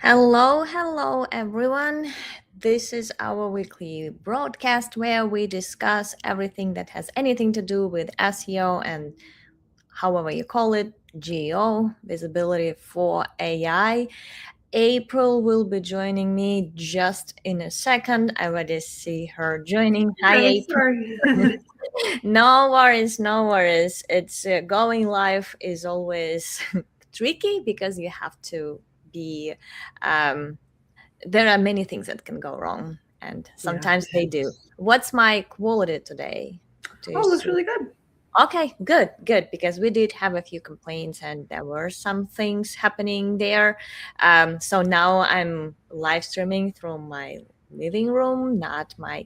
Hello, everyone. This is our weekly broadcast where we discuss everything that has anything to do with SEO and however you call it, GEO, visibility for AI. April will be joining me just in a second. I already see her joining. Hi, Hi, April. sorry. No worries. It's going live is always tricky because you have to be um, there are many things that can go wrong, and Yeah. sometimes they do. What's my quality today? Do you Oh, that's see? really good. Okay, good, because we did have a few complaints and there were some things happening there. So now I'm live streaming from my living room, not my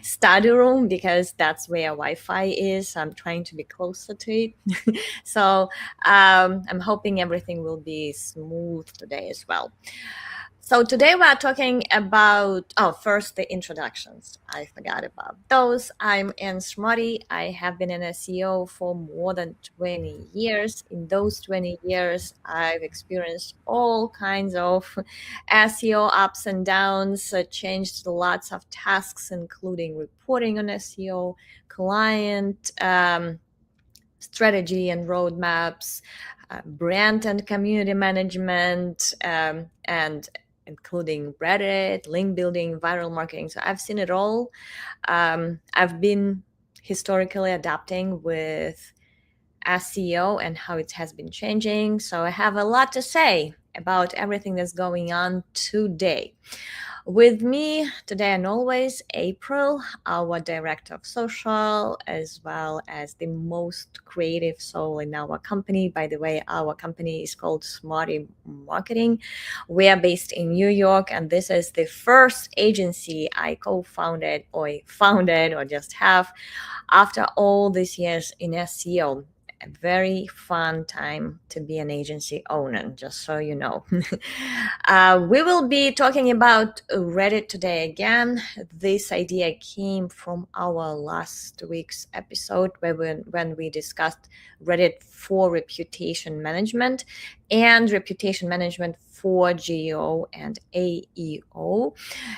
study room, because that's where Wi-Fi is. I'm trying to be closer to it. So I'm hoping everything will be smooth today as well. So today we are talking about, first the introductions. I forgot about those. I'm Anne Smutty. I have been an SEO for more than 20 years. In those 20 years, I've experienced all kinds of SEO ups and downs, changed lots of tasks, including reporting on SEO, client strategy and roadmaps, brand and community management, and including Reddit, link building, viral marketing. So I've seen it all. I've been historically adapting with SEO and how it has been changing. So I have a lot to say about everything that's going on today. With me today and always, April, our director of social, as well as the most creative soul in our company. By the way, our company is called Smarty Marketing. We are based in New York, and this is the first agency I co-founded or just have after all these years in SEO. A very fun time to be an agency owner, just so you know. We will be talking about Reddit today again. This idea came from our last week's episode when we discussed Reddit for reputation management and reputation management for GEO and AEO.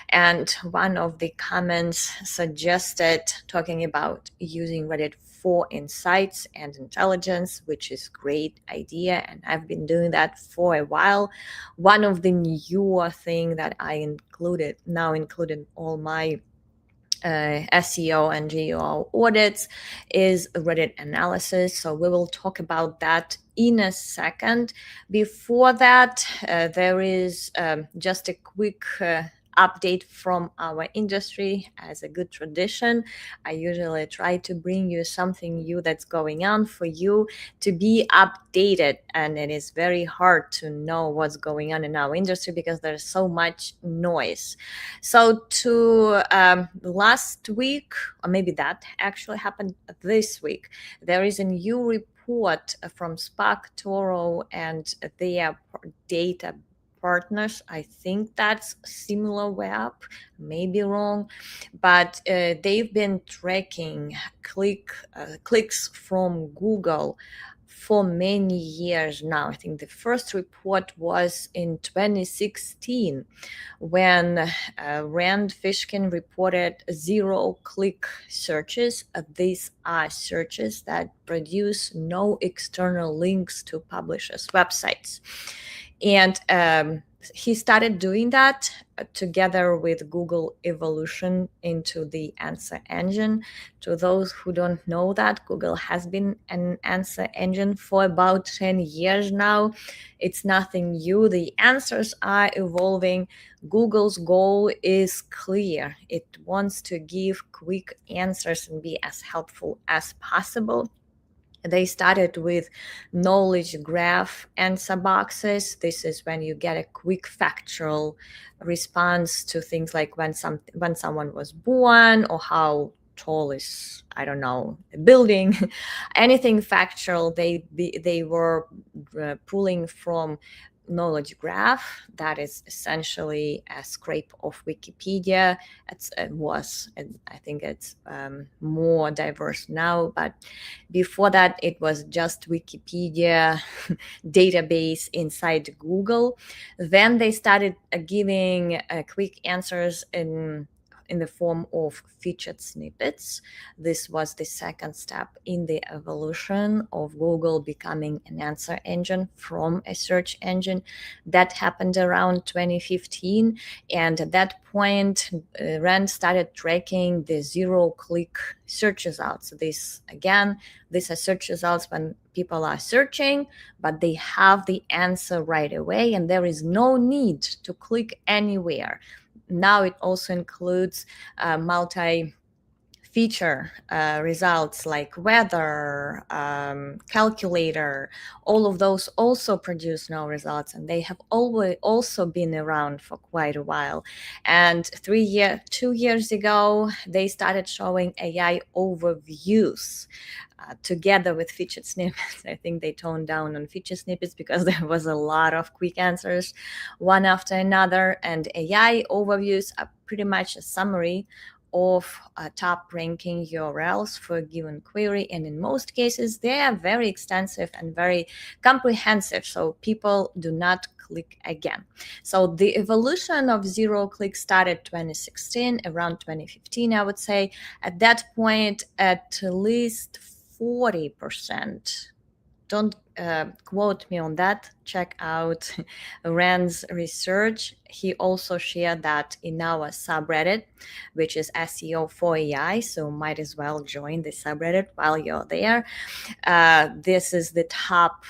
And one of the comments suggested talking about using Reddit for insights and intelligence, which is great idea. And I've been doing that for a while. One of the newer thing that I included all my SEO and GEO audits is Reddit analysis. So we will talk about that in a second. Before that, there is just a quick update from our industry. As a good tradition, I usually try to bring you something new that's going on for you to be updated. And it is very hard to know what's going on in our industry because there's so much noise. So to last week, or maybe that actually happened this week, there is a new report from Spark Toro and their data partners. I think that's SimilarWeb, maybe wrong, but they've been tracking clicks from Google for many years now. I think the first report was in 2016 when Rand Fishkin reported zero-click searches. These are searches that produce no external links to publishers' websites. And he started doing that together with Google evolution into the answer engine. To those who don't know that, Google has been an answer engine for about 10 years now. It's nothing new. The answers are evolving. Google's goal is clear. It wants to give quick answers and be as helpful as possible. They started with knowledge graph answer boxes. This is when you get a quick factual response to things like when someone was born or how tall is, I don't know, a building. Anything factual they were pulling from knowledge graph that is essentially a scrape of Wikipedia. I think it's more diverse now, but before that it was just Wikipedia database inside Google. Then they started giving quick answers in the form of featured snippets. This was the second step in the evolution of Google becoming an answer engine from a search engine. That happened around 2015. And at that point, Rand started tracking the zero-click search results. These are search results when people are searching, but they have the answer right away, and there is no need to click anywhere. Now it also includes multi-feature results like weather, calculator. All of those also produce now results, and they have always also been around for quite a while. And 2 years ago, they started showing AI overviews. Together with featured snippets. I think they toned down on featured snippets because there was a lot of quick answers one after another, and AI overviews are pretty much a summary of top ranking URLs for a given query, and in most cases they are very extensive and very comprehensive, so people do not click again. So the evolution of zero click started 2016, around 2015 I would say. At that point, at least 40%. Don't quote me on that. Check out Rand's research. He also shared that in our subreddit, which is SEO for AI. So might as well join the subreddit while you're there. This is the top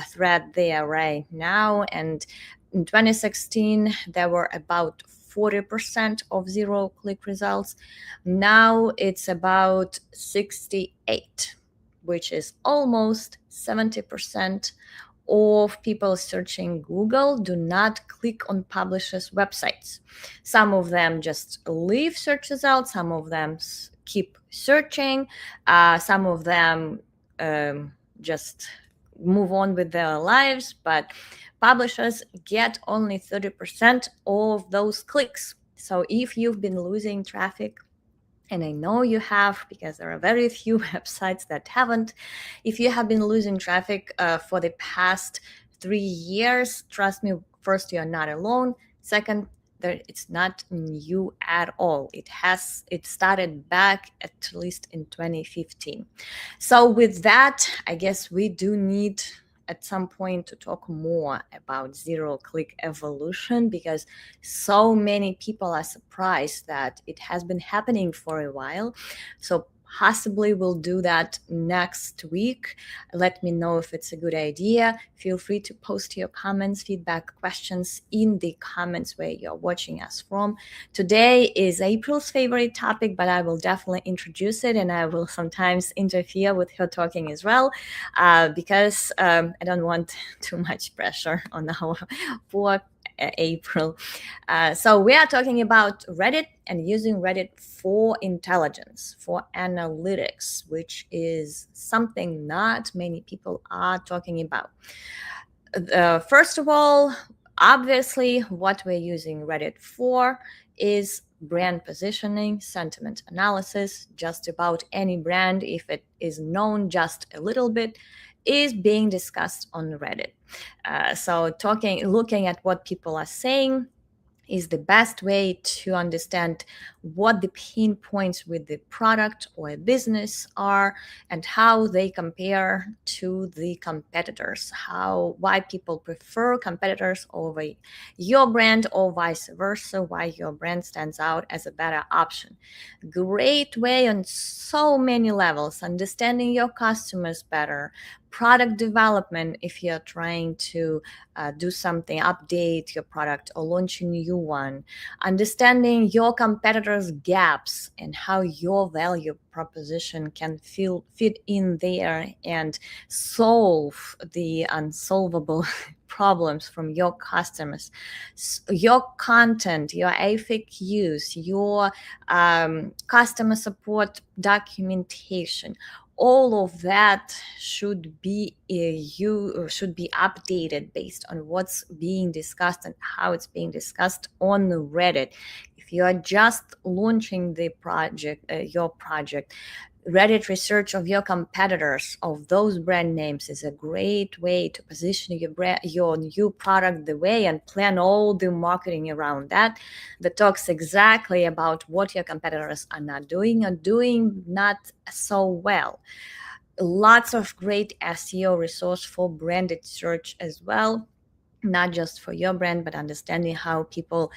thread there right now. And in 2016, there were about 40% of zero-click results. Now it's about 68%, which is almost 70% of people searching Google do not click on publishers' websites. Some of them just leave search results, some of them keep searching, some of them just move on with their lives, but publishers get only 30% of those clicks. So if you've been losing traffic, and I know you have, because there are very few websites that haven't. If you have been losing traffic for the past 3 years, trust me, first, you're not alone. Second, it's not new at all. It started back at least in 2015. So with that, I guess we do need at some point to talk more about zero-click evolution, because so many people are surprised that it has been happening for a while. So possibly we'll do that next week. Let me know if it's a good idea. Feel free to post your comments, feedback, questions in the comments where you're watching us from. Today is April's favorite topic, but I will definitely introduce it, and I will sometimes interfere with her talking as well, because I don't want too much pressure on our poor April. So we are talking about Reddit and using Reddit for intelligence, for analytics, which is something not many people are talking about. First of all, obviously, what we're using Reddit for is brand positioning, sentiment analysis. Just about any brand, if it is known just a little bit, is being discussed on Reddit. So looking at what people are saying is the best way to understand what the pain points with the product or a business are and how they compare to the competitors, why people prefer competitors over your brand or vice versa, why your brand stands out as a better option. Great way on so many levels, understanding your customers better, product development if you're trying to do something, update your product or launch a new one, understanding your competitors' gaps and how your value proposition can fit in there and solve the unsolvable problems from your customers, your content, your FAQs, your customer support documentation. all of that should be should be updated based on what's being discussed and how it's being discussed on Reddit. If you are just launching the project, your project, Reddit research of your competitors, of those brand names, is a great way to position your new product the way, and plan all the marketing around that talks exactly about what your competitors are not doing or doing not so well. Lots of great SEO resource for branded search as well, not just for your brand, but understanding how people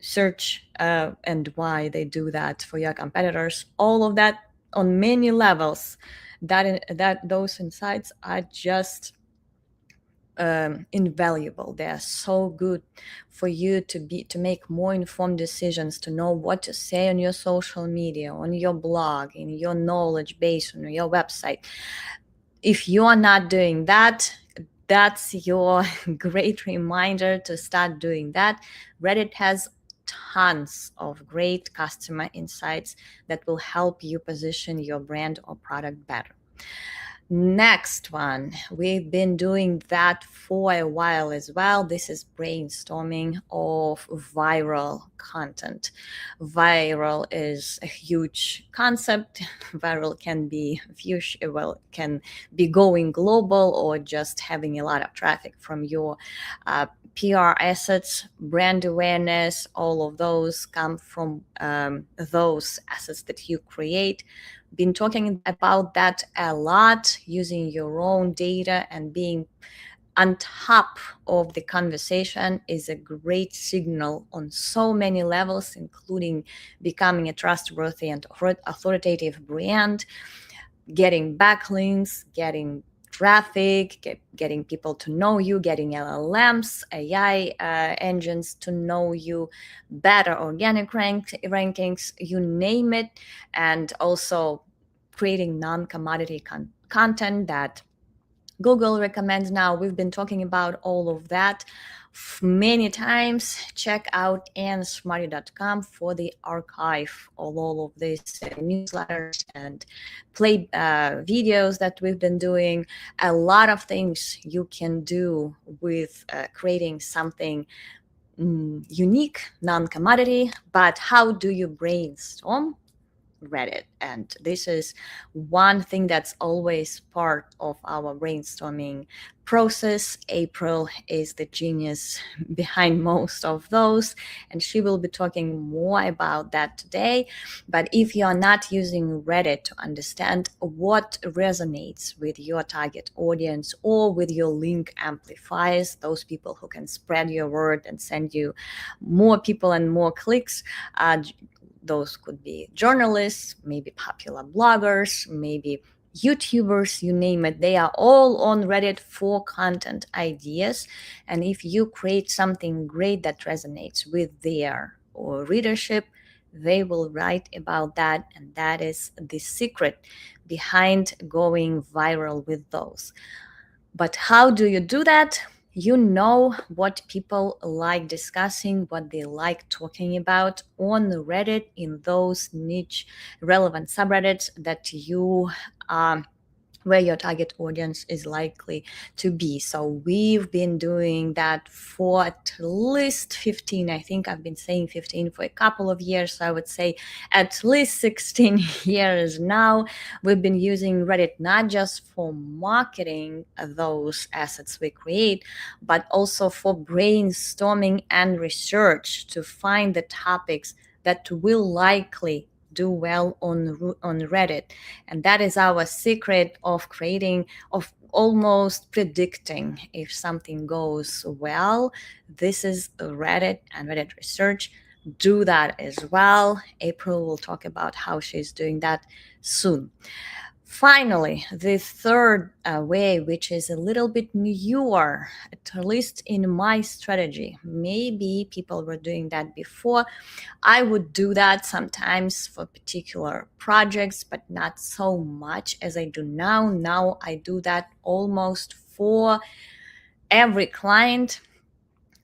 search and why they do that for your competitors. All of that on many levels. That those insights are just invaluable. They are so good for you to make more informed decisions, to know what to say on your social media, on your blog, in your knowledge base, on your website. If you are not doing that, that's your great reminder to start doing that. Reddit has tons of great customer insights that will help you position your brand or product better. Next one, we've been doing that for a while as well. This is brainstorming of viral content. Viral is a huge concept. Viral can be huge, well, can be going global or just having a lot of traffic from your PR assets, brand awareness. All of those come from those assets that you create. Been talking about that a lot, using your own data and being on top of the conversation is a great signal on so many levels, including becoming a trustworthy and authoritative brand, getting backlinks, getting traffic, getting people to know you, getting LLMs, AI engines to know you better, organic rankings, you name it, and also creating non-commodity content that Google recommends now. We've been talking about all of that many times. Check out ansmarty.com for the archive of all of these newsletters and play videos that we've been doing. A lot of things you can do with creating something unique, non-commodity. But how do you brainstorm? Reddit. And this is one thing that's always part of our brainstorming process. April is the genius behind most of those, and she will be talking more about that today. But if you are not using Reddit to understand what resonates with your target audience or with your link amplifiers, those people who can spread your word and send you more people and more clicks, those could be journalists, maybe popular bloggers, maybe YouTubers, you name it. They are all on Reddit for content ideas. And if you create something great that resonates with their readership, they will write about that. And that is the secret behind going viral with those. But how do you do that? You know what people like discussing, what they like talking about on Reddit in those niche relevant subreddits that you where your target audience is likely to be. So we've been doing that for at least 15, I think I've been saying 15 for a couple of years. So I would say at least 16 years now. We've been using Reddit not just for marketing those assets we create, but also for brainstorming and research to find the topics that will likely do well on Reddit. And that is our secret of creating, of almost predicting if something goes well. This is Reddit and Reddit research. Do that as well. April will talk about how she's doing that soon. Finally, the third way, which is a little bit newer, at least in my strategy. Maybe people were doing that before. I would do that sometimes for particular projects, but not so much as I do now. Now I do that almost for every client.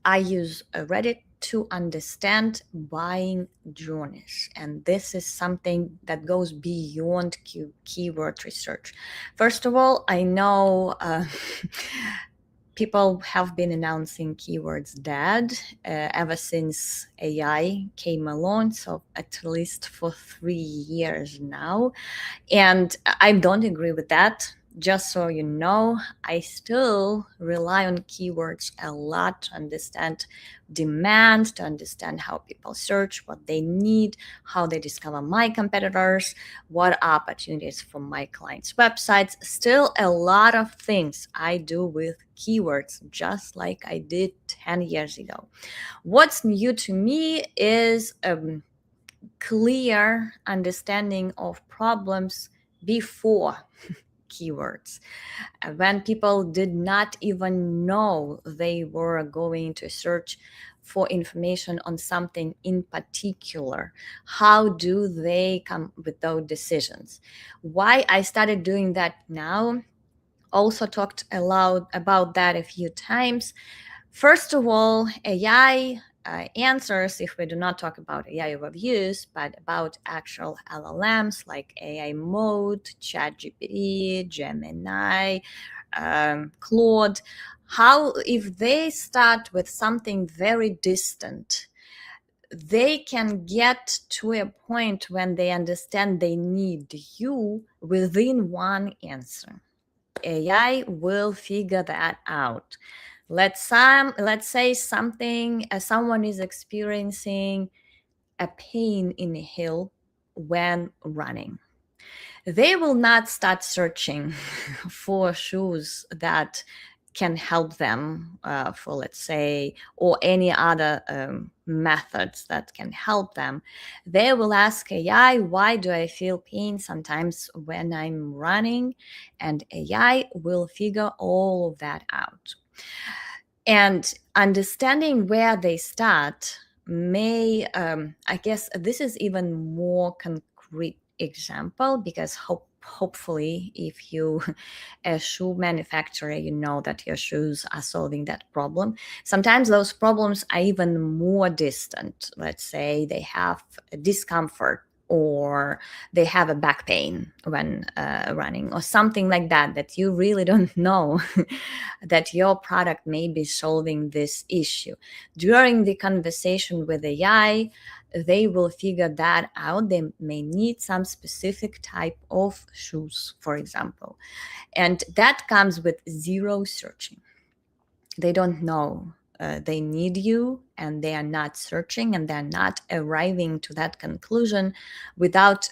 I use Reddit to understand buying journeys. And this is something that goes beyond keyword research. First of all, I know people have been announcing keywords dead ever since AI came along, so at least for 3 years now. And I don't agree with that. Just so you know, I still rely on keywords a lot to understand demand, to understand how people search, what they need, how they discover my competitors, what opportunities for my clients' websites. Still a lot of things I do with keywords, just like I did 10 years ago. What's new to me is clear understanding of problems before keywords. When people did not even know they were going to search for information on something in particular, how do they come with those decisions? Why I started doing that now, also talked aloud about that a few times. First of all, AI answers, if we do not talk about AI reviews, but about actual LLMs like AI Mode, ChatGPT, Gemini, Claude, how if they start with something very distant, they can get to a point when they understand they need you within one answer. AI will figure that out. Let's say someone is experiencing a pain in the heel when running. They will not start searching for shoes that can help them for, let's say, or any other methods that can help them. They will ask AI, why do I feel pain sometimes when I'm running? And AI will figure all of that out. And understanding where they start may, I guess this is even more concrete example, because hopefully if you a shoe manufacturer, you know that your shoes are solving that problem. Sometimes those problems are even more distant. Let's say they have a discomfort, or they have a back pain when running, or something like that, that you really don't know that your product may be solving this issue. During the conversation with AI, they will figure that out. They may need some specific type of shoes, for example. And that comes with zero searching. They don't know. They need you, and they are not searching, and they're not arriving to that conclusion without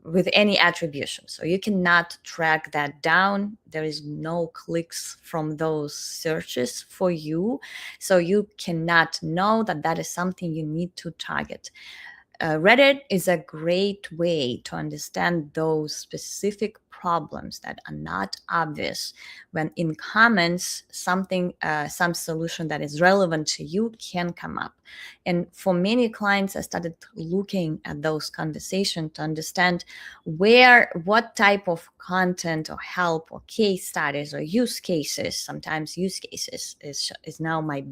with any attribution. So you cannot track that down. There is no clicks from those searches for you. So you cannot know that that is something you need to target. Reddit is a great way to understand those specific problems that are not obvious. When in comments, some solution that is relevant to you can come up. And for many clients, I started looking at those conversations to understand what type of content or help or case studies or use cases. Sometimes use cases is now my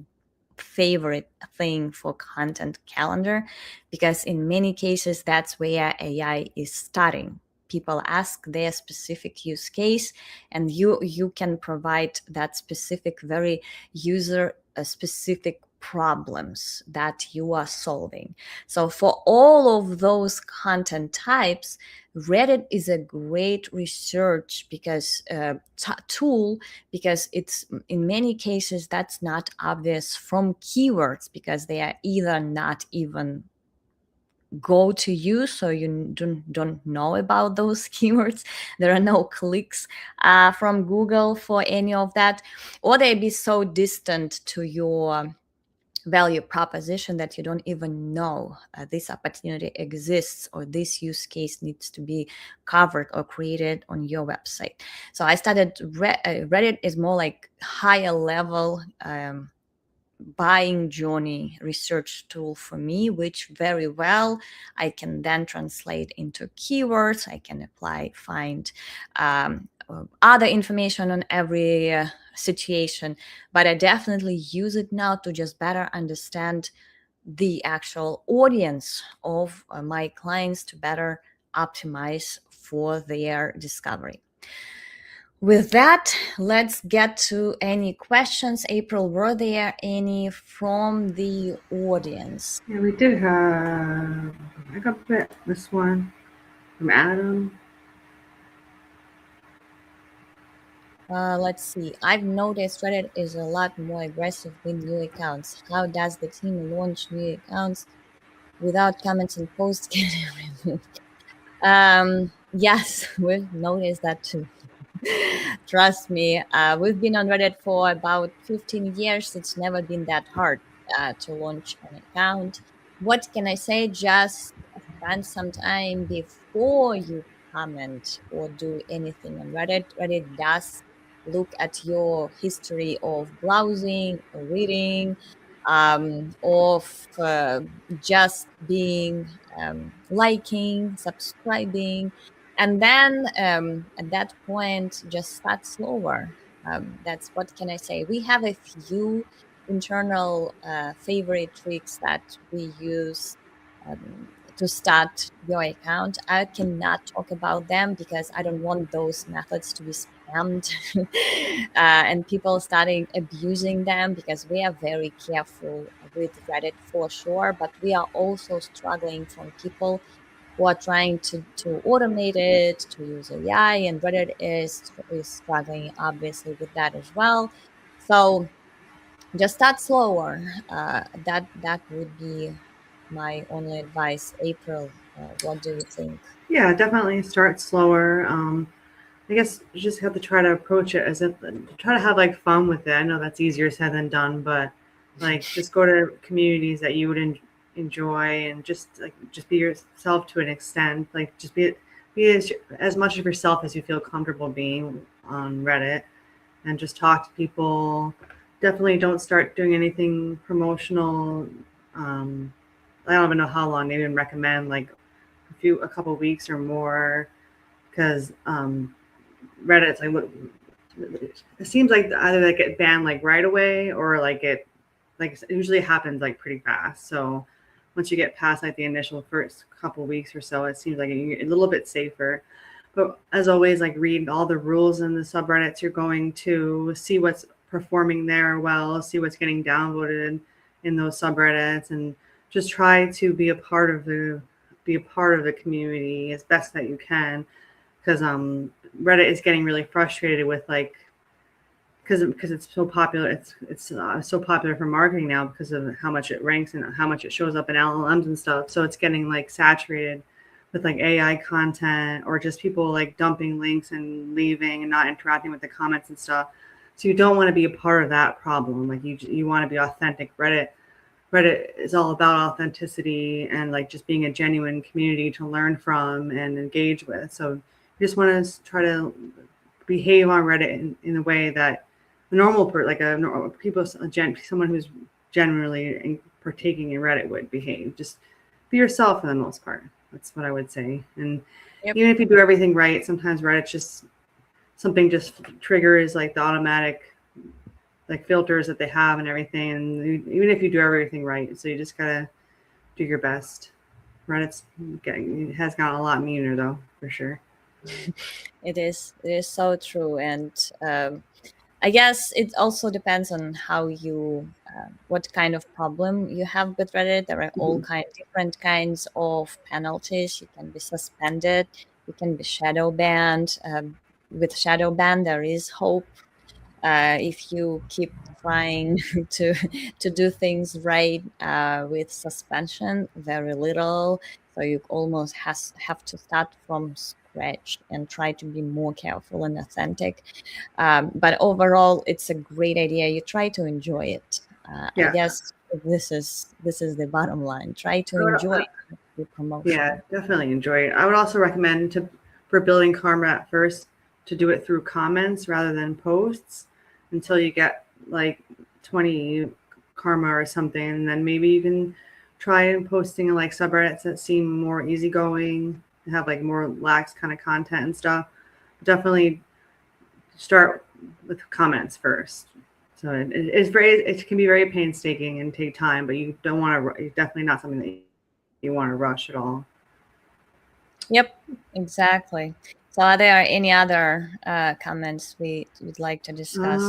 favorite thing for content calendar, because in many cases that's where AI is starting. People ask their specific use case, and you can provide that specific, very user specific problems that you are solving. So for all of those content types, Reddit is a great research because tool, because it's in many cases that's not obvious from keywords, because they are either not even go to you, so you don't know about those keywords. There are no clicks from Google for any of that, or they be so distant to your value proposition that you don't even know this opportunity exists, or this use case needs to be covered or created on your website. So I started Reddit is more like higher level buying journey research tool for me, which very well I can then translate into keywords. I can find other information on every situation, but I definitely use it now to just better understand the actual audience of my clients, to better optimize for their discovery. With that, let's get to any questions. April, were there any from the audience? Yeah, we did have. I got this one from Adam. Let's see. I've noticed Reddit is a lot more aggressive with new accounts. How does the team launch new accounts without comments and posts getting removed? Yes, we've noticed that too. Trust me, we've been on Reddit for about 15 years. It's never been that hard to launch an account. What can I say? Just spend some time before you comment or do anything on Reddit. Reddit does look at your history of browsing or reading, of just being liking, subscribing, and then at that point just start slower. That's what can I say, we have a few internal favorite tricks that we use to start your account. I cannot talk about them because I don't want those methods to be spammed and people starting abusing them, because we are very careful with Reddit for sure, but we are also struggling from people who are trying to automate it, to use AI, and Reddit is struggling obviously with that as well. So just start slower. That would be my only advice. April, what do you think? Yeah, definitely start slower. I guess you just have to try to approach it as if try to have like fun with it. I know that's easier said than done, but like just go to communities that you would enjoy and just be yourself to an extent. Like just be as much of yourself as you feel comfortable being on Reddit, and just talk to people. Definitely don't start doing anything promotional. Um, I don't even know how long they even recommend, like a couple weeks or more, because Reddit's like what it seems like either they get banned like right away, or it usually happens like pretty fast. So once you get past like the initial first couple weeks or so, it seems like a little bit safer. But as always, like read all the rules in the subreddits you're going to, see what's performing there well, see what's getting downvoted in those subreddits, and just try to be a part of the community as best that you can, because Reddit is getting really frustrated with like because it's so popular. It's so popular for marketing now because of how much it ranks and how much it shows up in LLMs and stuff. So it's getting like saturated with like AI content, or just people like dumping links and leaving and not interacting with the comments and stuff. So you don't want to be a part of that problem. Like you want to be authentic. Reddit is all about authenticity and like just being a genuine community to learn from and engage with. So you just want to try to behave on Reddit in a way that a normal like a normal people, someone who's generally partaking in Reddit would behave. Just be yourself for the most part. That's what I would say. And Yep. even if you do everything right, sometimes Reddit just something just triggers like the automatic like filters that they have and everything. And even if you do everything right, so you just gotta do your best. It has gotten a lot meaner though, for sure. It is so true, and I guess it also depends on how you, what kind of problem you have with Reddit. There are all Mhm. kind different kinds of penalties. You can be suspended. You can be shadow banned. With shadow ban, there is hope if you keep trying to to do things right. With suspension, very little, so you almost have to start from scratch and try to be more careful and authentic. But overall, it's a great idea. You try to enjoy it. I Yeah. guess this is the bottom line. Try to I would, enjoy uh, the Yeah, promotion. definitely enjoy it. I would also recommend to for building karma at first to do it through comments rather than posts until you get like 20 karma or something, and then maybe you can try and posting in like subreddits that seem more easygoing, have like more lax kind of content and stuff. Definitely start with comments first. So it can be very painstaking and take time, but you don't want to. It's definitely not something that you want to rush at all. Yep, exactly. So are there any other comments we would like to discuss?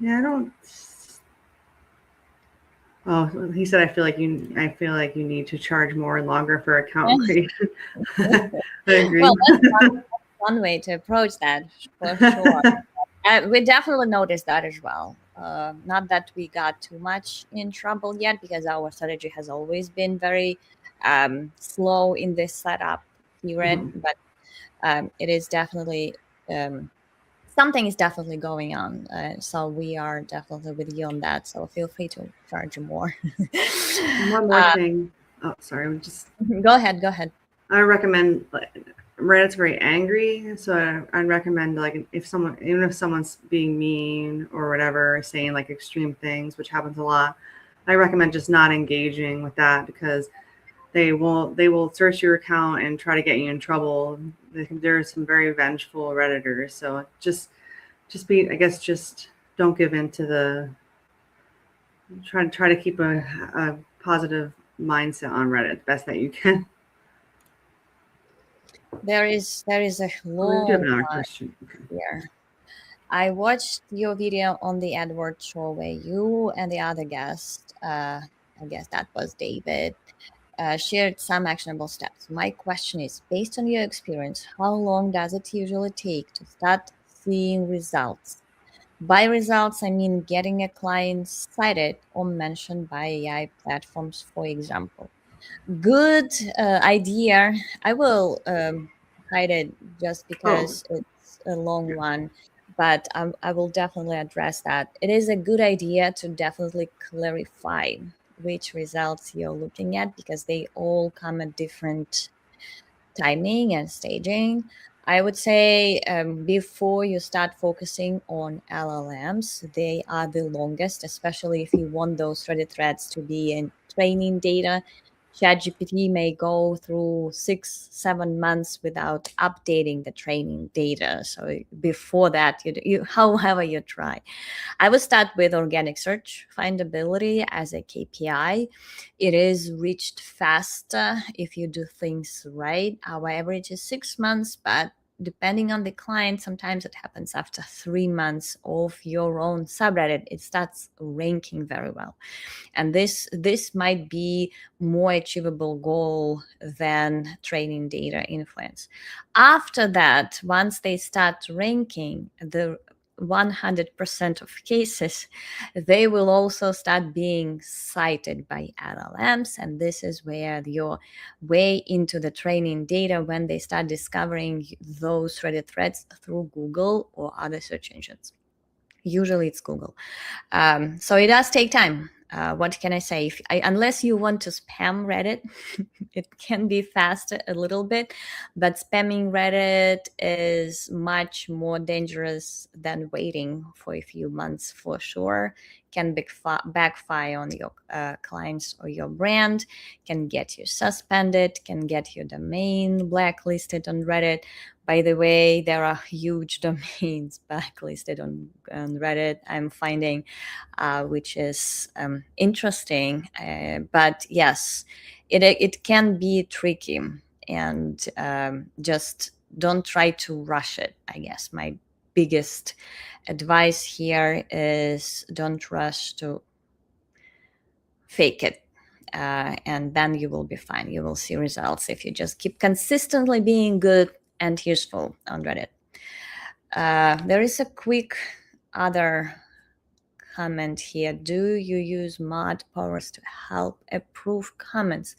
Yeah, I don't. Oh, he said, I feel like you need to charge more and longer for account creation. I agree. Well, that's one way to approach that, for sure. We definitely noticed that as well. Not that we got too much in trouble yet, because our strategy has always been very slow in this setup period, Mhm. but it is definitely something is definitely going on. So we are definitely with you on that. So feel free to charge more. One more thing. Oh, sorry. Go ahead. Go ahead. I recommend, Reddit's very angry, so I'd recommend, like, even if someone's being mean or whatever, saying like extreme things, which happens a lot, I recommend just not engaging with that, because they will search your account and try to get you in trouble. There are some very vengeful Redditors, so just don't give in to the try to keep a positive mindset on Reddit best that you can. There is a Oh, we do have long another one question. Okay. here. I watched your video on the Edward show where you and the other guest, I guess that was David, shared some actionable steps. My question is, based on your experience, how long does it usually take to start seeing results? By results, I mean getting a client cited or mentioned by AI platforms, for example. Good idea. I will hide it just Oh, because it's a long yeah. one, but I will definitely address that. It is a good idea to definitely clarify which results you're looking at, because they all come at different timing and staging. I would say before you start focusing on LLMs, they are the longest, especially if you want those threaded threads to be in training data. ChatGPT may go through 6, 7 months without updating the training data. So before that, however you try. I would start with organic search findability as a KPI. It is reached faster if you do things right. Our average is 6 months, but depending on the client, sometimes it happens after 3 months of your own subreddit. It starts ranking very well, and this might be more achievable goal than training data influence. After that, once they start ranking, the 100% of cases, they will also start being cited by LLMs. And this is where your way into the training data, when they start discovering those threaded threads through Google or other search engines. Usually it's Google. So it does take time. What can I say? Unless you want to spam Reddit, it can be faster a little bit, but spamming Reddit is much more dangerous than waiting for a few months, for sure. Can backfire on your clients or your brand, can get you suspended, can get your domain blacklisted on Reddit. By the way, there are huge domains blacklisted on Reddit, I'm finding, which is interesting. But yes, it can be tricky, and just don't try to rush it. I guess my biggest advice here is don't rush to fake it. And then you will be fine. You will see results if you just keep consistently being good and useful on Reddit. There is a quick other comment here. Do you use mod powers to help approve comments?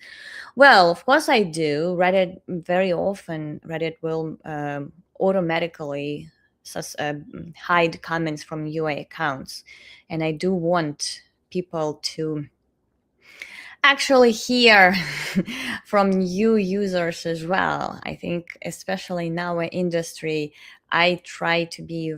Well, of course I do. Reddit, very often, Reddit will automatically hide comments from UA accounts. And I do want people to actually hear from new users as well. I think, especially in our industry, I try to be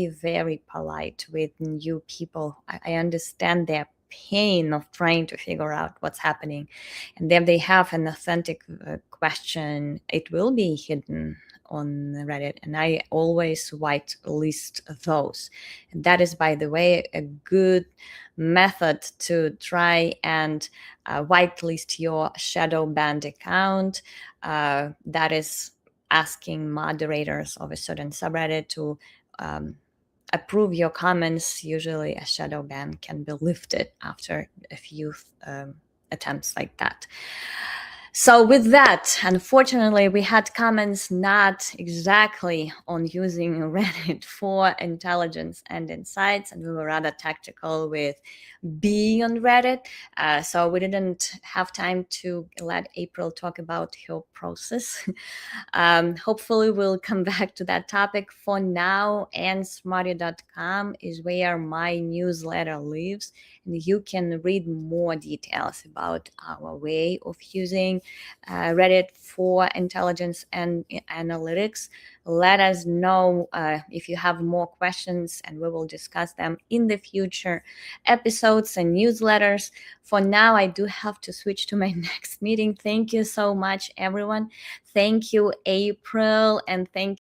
very polite with new people. I understand their pain of trying to figure out what's happening, and if they have an authentic question, it will be hidden on Reddit, and I always whitelist those. And that is, by the way, a good method to try and whitelist your shadow banned account. That is asking moderators of a certain subreddit to approve your comments. Usually a shadow ban can be lifted after a few attempts like that. So with that, unfortunately, we had comments not exactly on using Reddit for intelligence and insights, and we were rather tactical with being on Reddit. So we didn't have time to let April talk about her process. Hopefully, we'll come back to that topic. For now, andsmarty.com is where my newsletter lives, and you can read more details about our way of using Reddit for intelligence and analytics. Let us know if you have more questions, and we will discuss them in the future episodes and newsletters. For now, I do have to switch to my next meeting. Thank you so much, everyone. Thank you, April, and thank